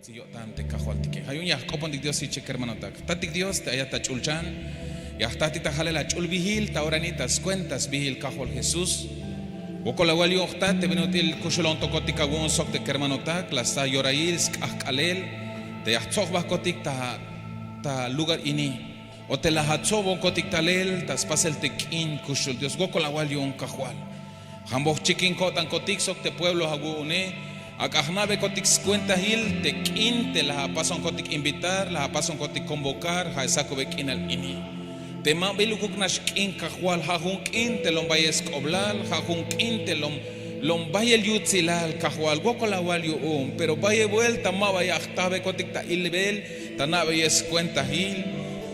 yo tante cajualtique. Hay un ya copan Dios y cheque hermano tak. Tatik Dios te allá tachulchan. Ya tati tajale la chul vigil ta oranitas cuentas vigil cajual Jesús. Boko la wali octa te venotil kushulon tokotika won sok te hermano tak. La sta yorail skahkalel. Te yatzok bakotik ta lugar ini. O te la hatsobo kotik talel tas pasel tekin kushul Dios. Boko la wali on cajual. Hambos chikin kotan kotik sok te pueblo hagune. Akahnabe kotik cuenta hil te kin te la pason kotik invitar la pason kotik convocar ha sako bekin al ini te ma belukuk nash kin kahwal ha hun kin te lombayes koblal ha hun kin te lombayel yutzilal kahwal gokola wal yu pero vaye vuelta ma vaya ahtabe kotik ta ilbel ta nabe yes cuenta hil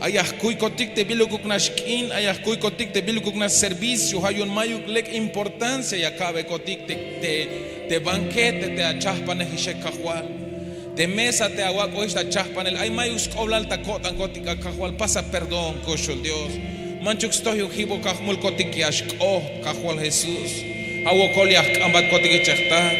ayah kuy kotik te belukuk nash kin ayah kuy kotik te belukuk nash servicio hayun mayuk lek importancia ya kabe kotik te banquete te achaspanel hishek kahual de mesa te agua coista chaspanel ay mayus koblal ta kotan kotika kahual pasa perdón koshul Dios manchuk stoy hibo kahmul kotik yash kahual Jesús awo koliach ambat kotik chachta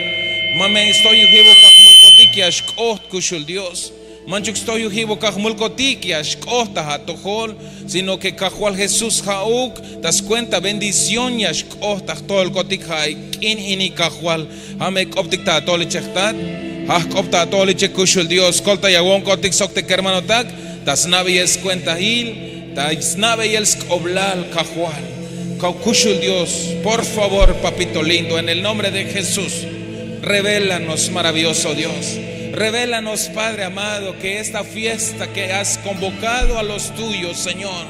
mame stoy hibo kahmul kotik yash koshul Dios manchuk stoy hibo kahmul kotik yash ta hatohol sino que kahual Jesús hauk das cuenta bendición yash ta todo el kotik hay in ini kahual Hamek optik ta toli chechtat, hak opta toli chekushul Dios, kolta yawon kotik sokte hermano tak, tas nabe es cuenta hil, tas nabe el skoblal kahual, kaukushul Dios, por favor, papito lindo, en el nombre de Jesús, revélanos, maravilloso Dios, revélanos, Padre amado, que esta fiesta que has convocado a los tuyos, Señor,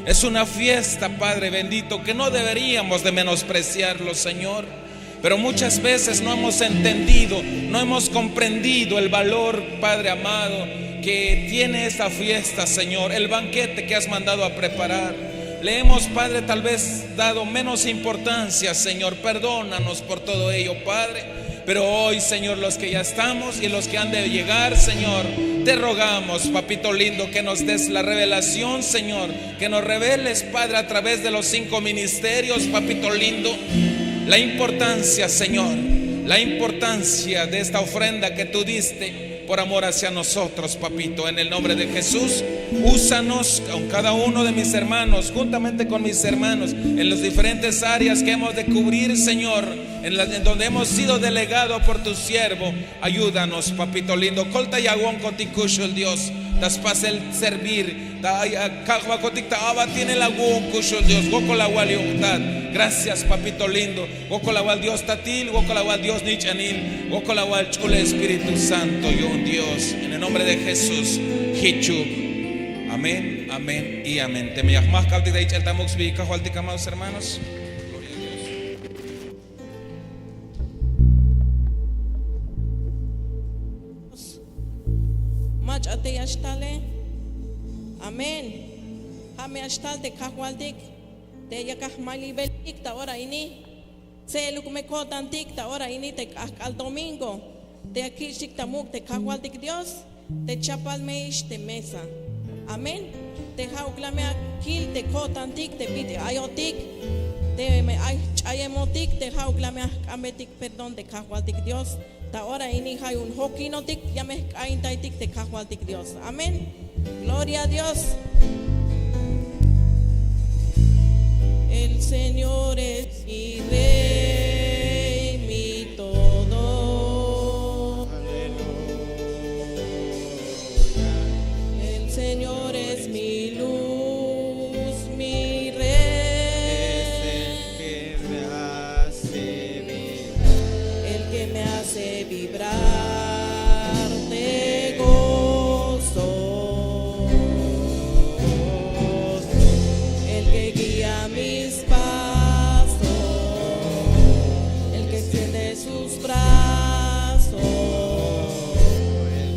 es una fiesta, Padre bendito, que no deberíamos de menospreciarlo, Señor. Pero muchas veces no hemos entendido, no hemos comprendido el valor, Padre amado, que tiene esta fiesta, Señor, el banquete que has mandado a preparar. Le hemos, Padre, tal vez dado menos importancia, Señor, perdónanos por todo ello, Padre. Pero hoy, Señor, los que ya estamos y los que han de llegar, Señor, te rogamos, papito lindo, que nos des la revelación, Señor, que nos reveles, Padre, a través de los 5 ministerios, papito lindo, la importancia, Señor, la importancia de esta ofrenda que tú diste por amor hacia nosotros, papito, en el nombre de Jesús. Úsanos con cada uno de mis hermanos, juntamente con mis hermanos, en las diferentes áreas que hemos de cubrir, Señor, en donde hemos sido delegados por tu siervo. Ayúdanos, papito lindo. Colta yagón coticushul Dios. Das pasa el servir. Tiene la kushul Dios. Goko la wali uhtad. Gracias, papito lindo. Goko la wal Dios tatil. Goko la wal Dios nichanil. Goko la wal chule Espíritu Santo. Yo un Dios. En el nombre de Jesús. Hichu. Amén, amén y amén. Te me llamas calti de Ichel Tamux Vika, Jualtica, amados hermanos. Mach ate ashtale. Amén. Hame ashtal de kahwaldik. Te yakahmali belik ta ora ini. Se lukme kotantik ta ora ini te al domingo. Te akishik tamuk te kahwaldik Dios. Te chapalmeish te mesa. Amén. Te hauklame akil te kotantik te pide ayotik. Te me ayamotik te hauklame ametik perdón te kahwaldik Dios. Ahora ini hay un hokinotik ya me aintaitik te kahwaltik Dios. Amén. Gloria a Dios. El Señor es mi rey, mi todo. El Señor es mi luz, mi rey. El que me hace vibrar de gozo, el que guía mis pasos, el que extiende sus brazos,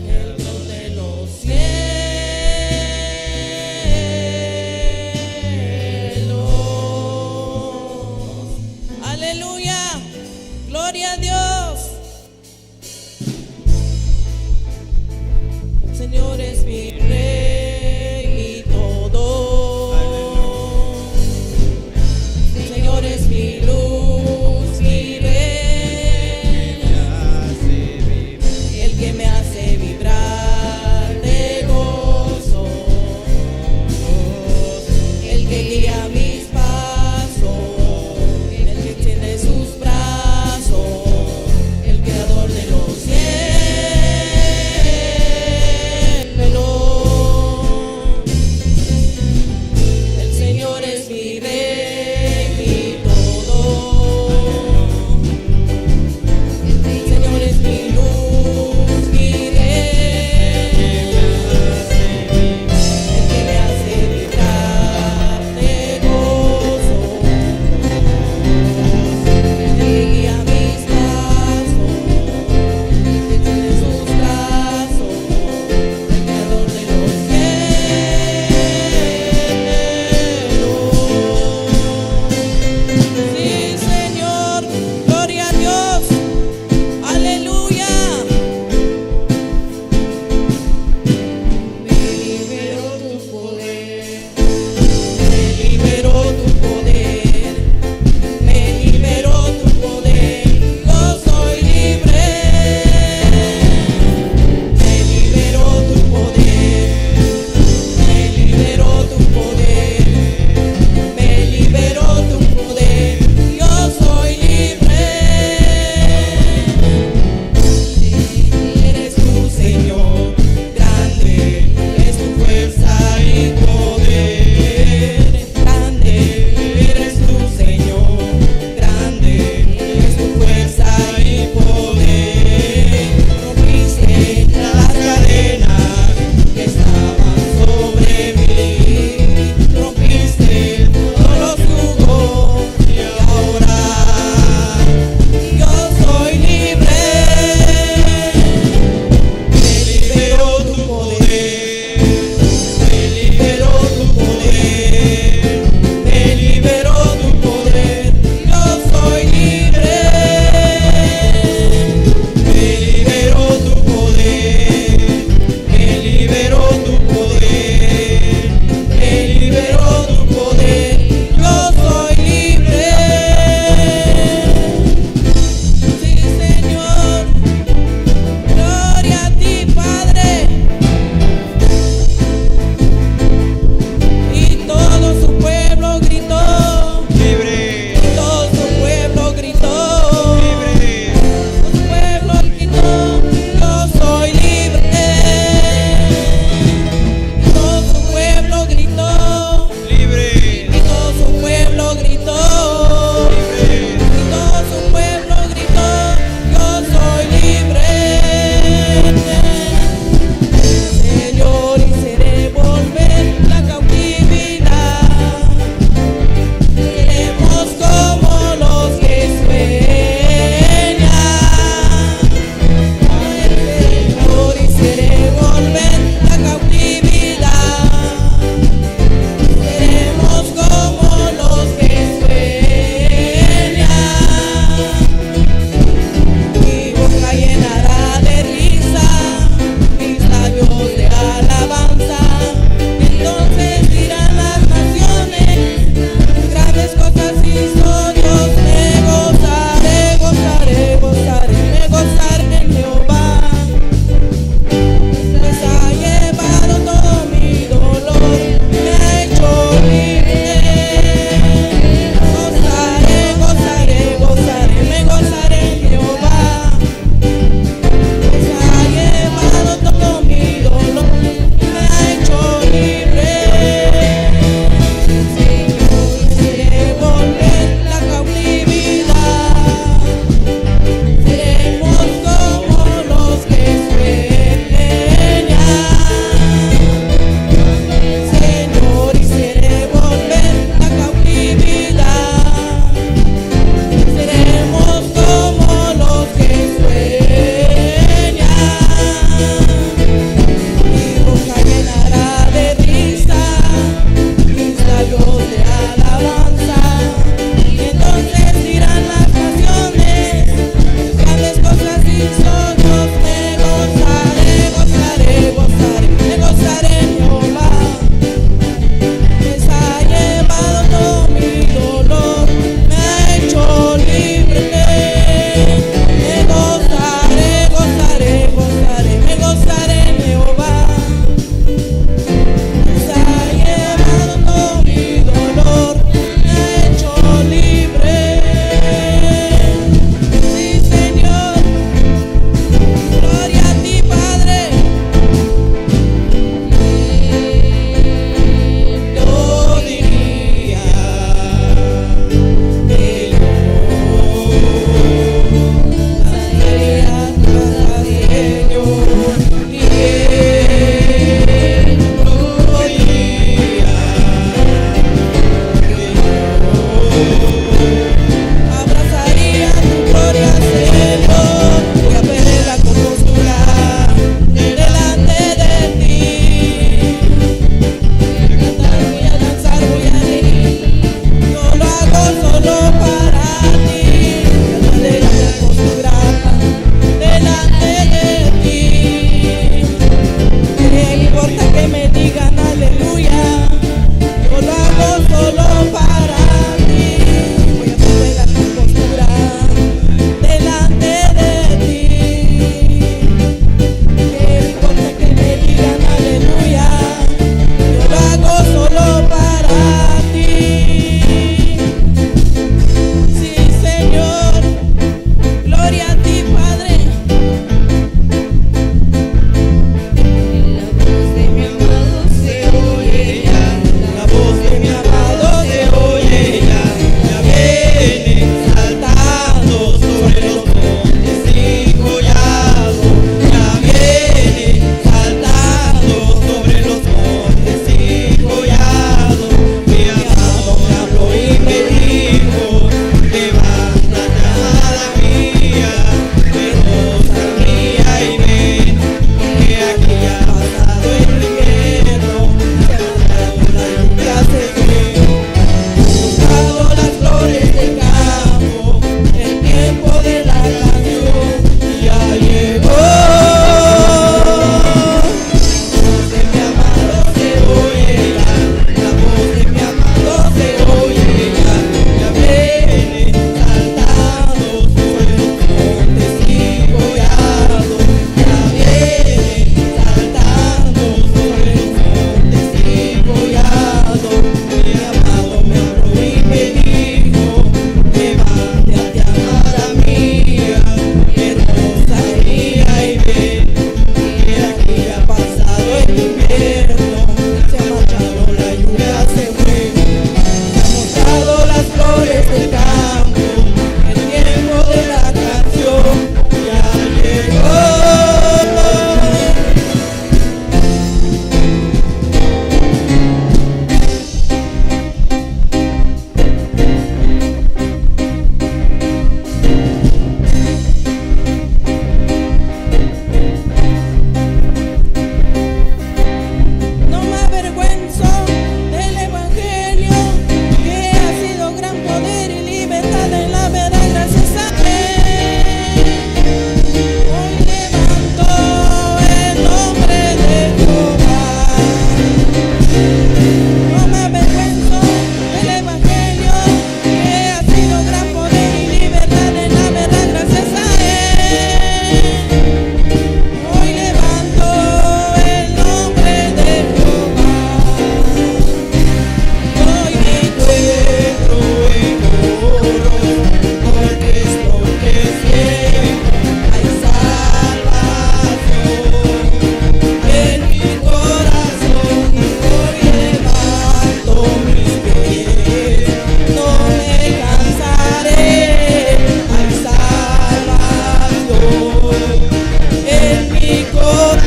el Dios de los cielos. Aleluya, gloria a Dios. Señor es mi rey, mi todo. Señor es mi luz, mi rey, el que me hace vibrar.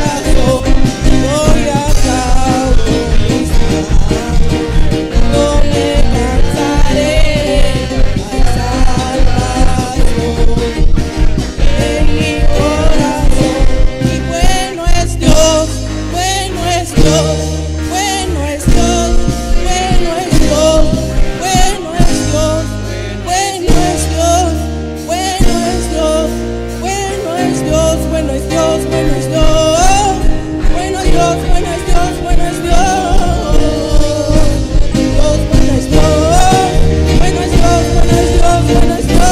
corazón, voy a no me cansaré, hay salvación en mi corazón. Y bueno es Dios, bueno es Dios, bueno es Dios, bueno es Dios, bueno es Dios, bueno es Dios, bueno es Dios, bueno es Dios, bueno es Dios, bueno es Dios, bueno es Dios, bueno es Dios, bueno es Dios.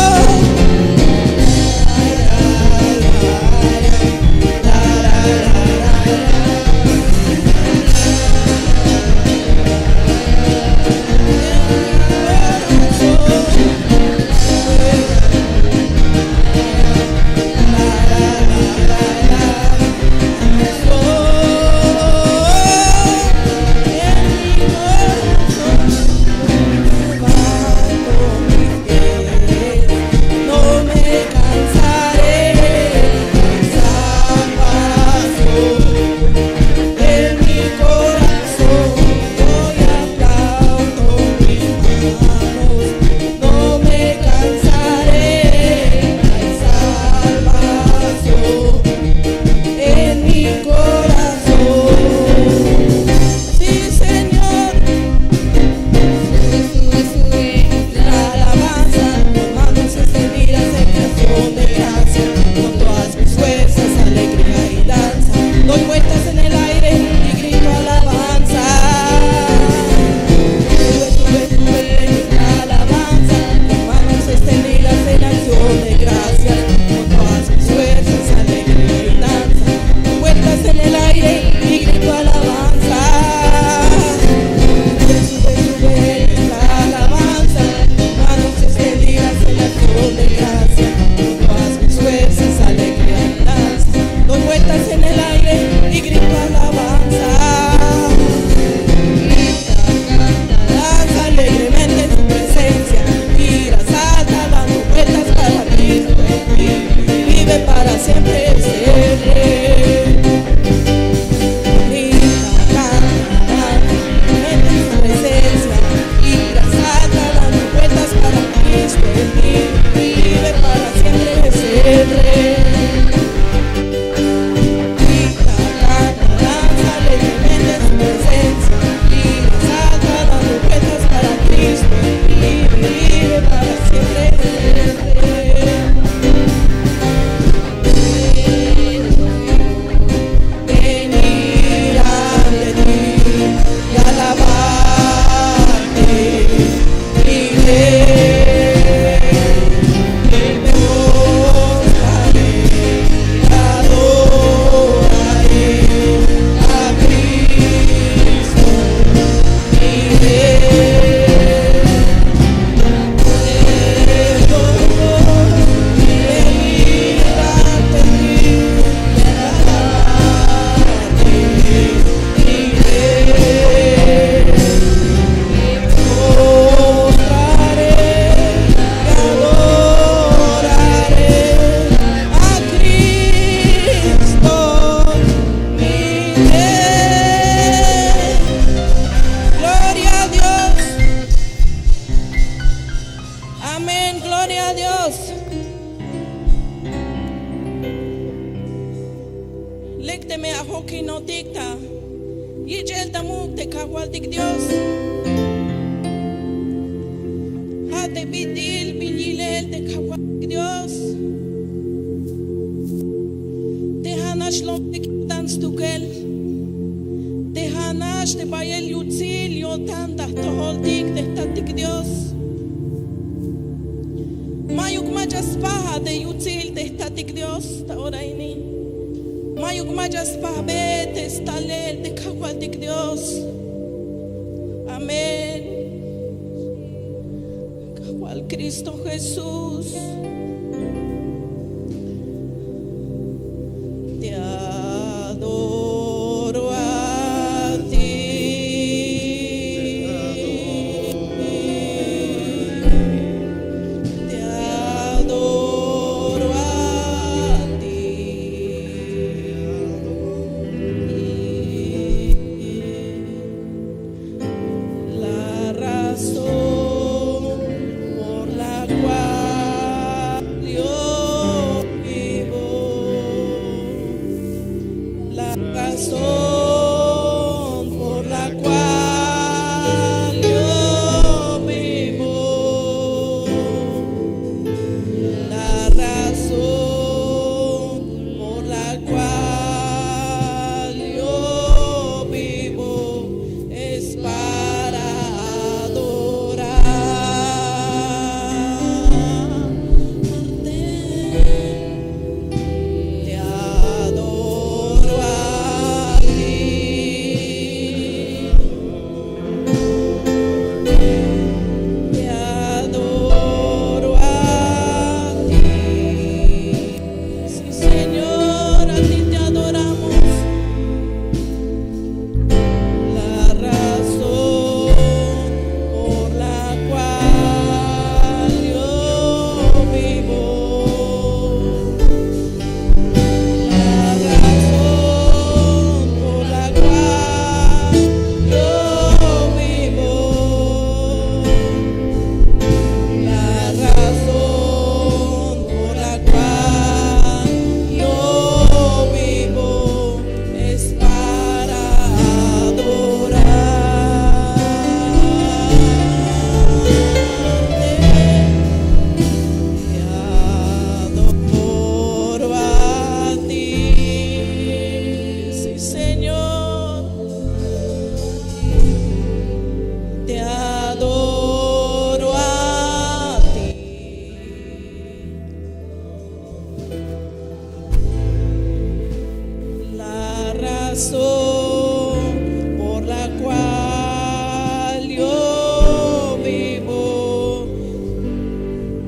Lecteme a hockey no dicta. Y el tamuk te kawadik Dios. Ha te bidil bililel te kawadik Dios. Te hanash lom te kitans tukel. Te hanash te bayel yutzil yotan das toholdik te statik Dios. Mayuk majas paha de yutzil te statik Dios. Ta ora ini. Mayuk majas pahbet estalel de kawadik Dios. Amén. Kawal Cristo Jesús. Te adoro a ti. Te adoro a ti. razón por la cual yo vivo, la razón por la cual yo vivo es para adorarte. Te adoro a ti. Te adoro a ti. Sí, Señor, a ti te adoramos. La razón por la cual yo vivo, la razón por la cual yo vivo, la razón por la cual yo vivo es para adorarte. Te adoro a ti, sí, Señor. Te adoro a ti. La razón por la cual yo vivo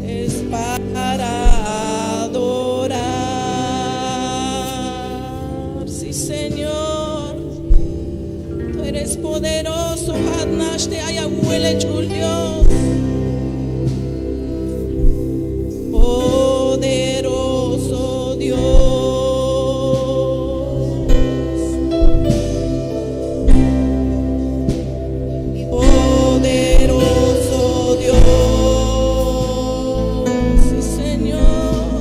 es para adorar. Sí, Señor, tú eres poderoso. Hadnashte ayahuele Dios. Poderoso Dios. Poderoso Dios. Sí, Señor.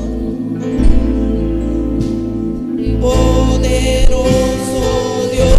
Poderoso Dios.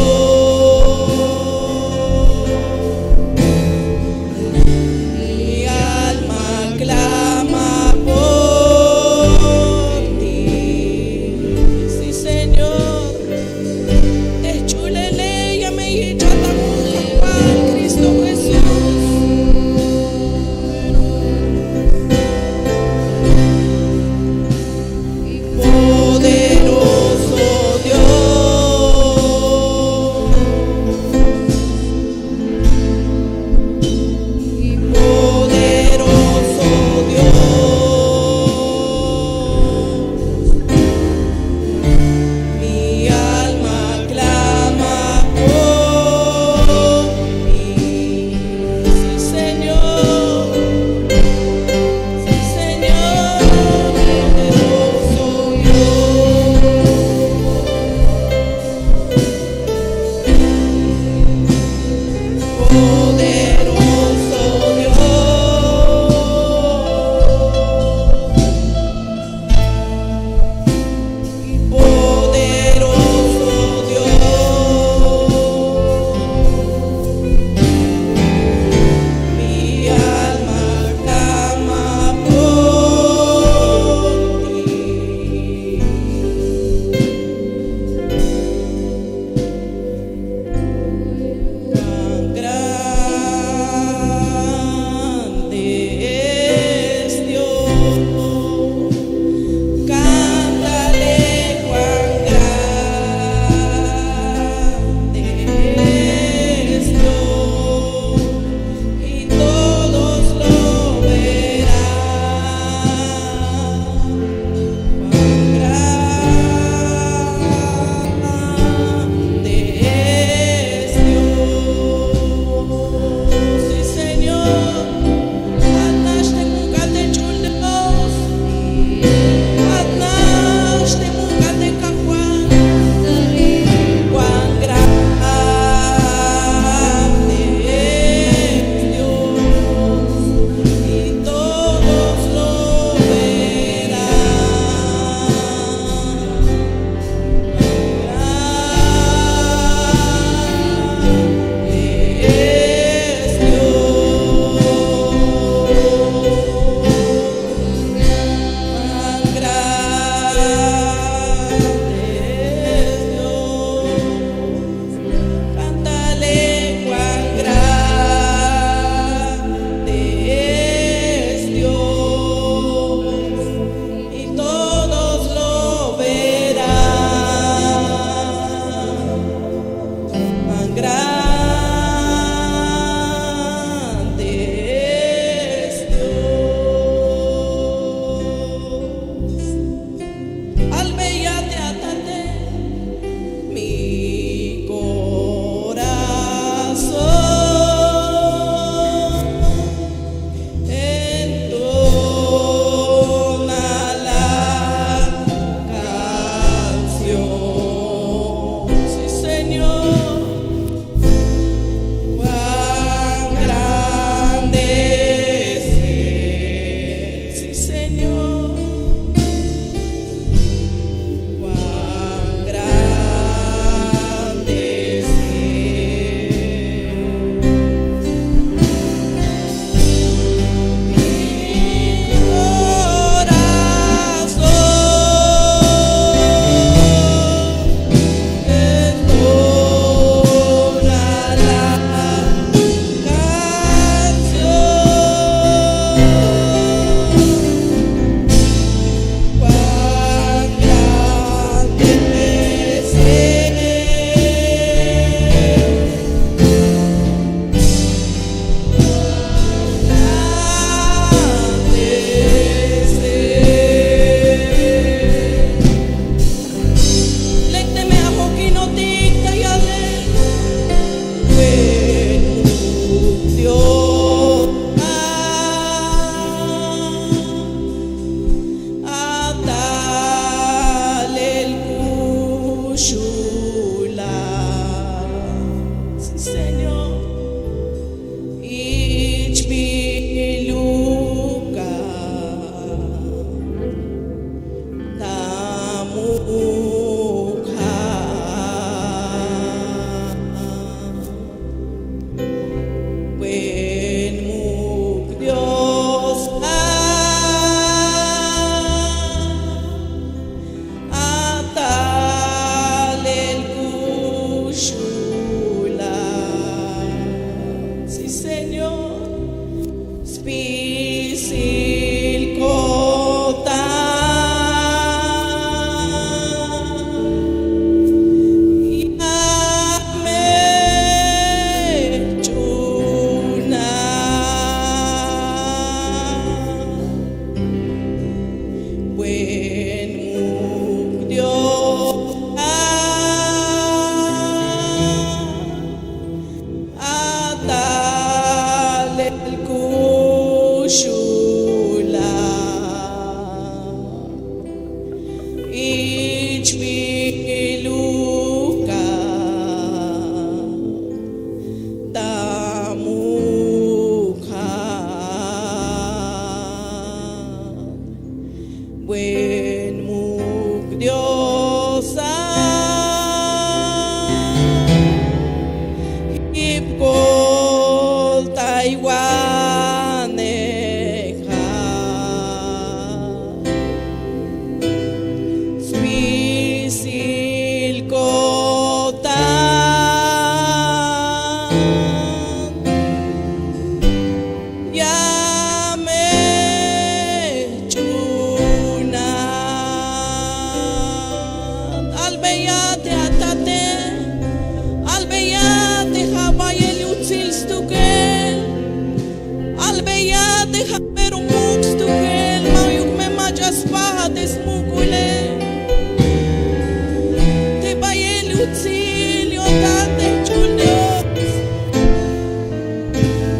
wotate chuldos.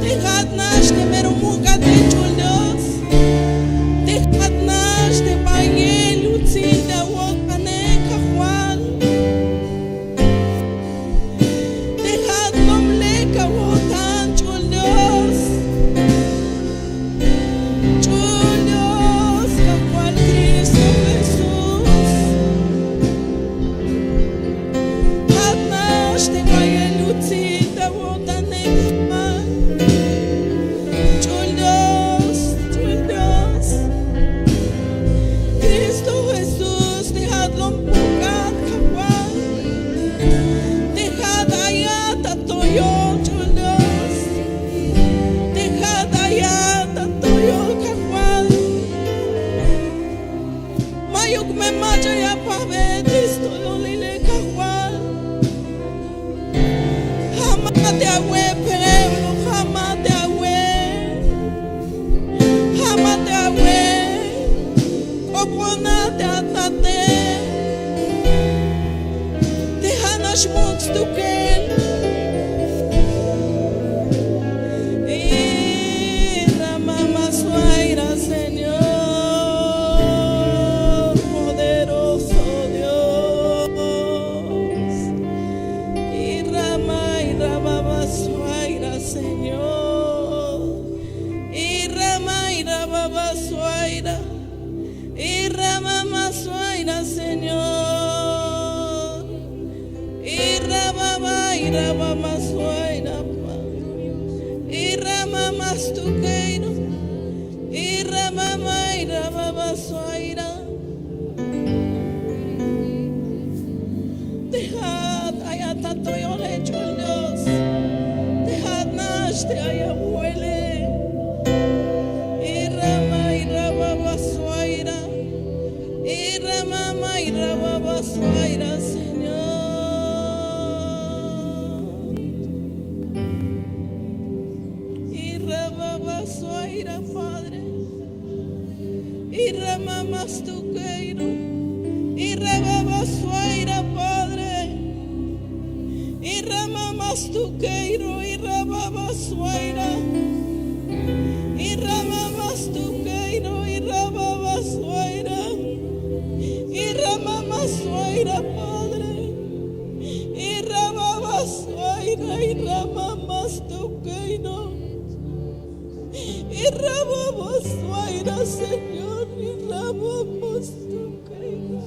Dejad nash te merumuka te chuldos. Dejad nash te bayel utzil te wotane kahual. Dejad nomleka wotan chuldos. Chuldos kahual Cristo Jesús. Hadnash te bayel utzil te wotane kahual. Chuldos, chuldos. Cristo Jesús, dejadlo empujar, kahual. Dejad allá tatoyo, chuldos. Dejad allá tatoyo, kahual. Mayuk me macho ya pave, Cristo lo lile, kahual. Jamate awe, pueblo, jamate awe. Jamate awe. Oponate atate. Dejanos much to kill. La mamá suaira, Señor, poderoso Dios. Y Rama suaira, Señor. Y Rama suaira. Y Rama suaira, Señor. Y Rama suaira, y Rama mastuqueiro. Y Rama suaira. Dejad allá tanto yo le echo el Dios. Dejad naste allá huele. Y Rama suaira. Y Rama suaira, Señor. Y Rama suaira, Padre. Y Rama mastuqueiro. Y Rama suaira, Padre. Y Rama mastuqueiro. Y Rama suaira. Y Rama mastuqueiro. Y Rama suaira. Y Rama suaira, Padre. Y Rama suaira. Y Rama mastuqueiro. Y Rama suaira, Señor. Y Rama mastuqueiro.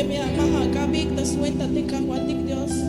me amaja acá, Victa, suéltate, cajuatic, Dios.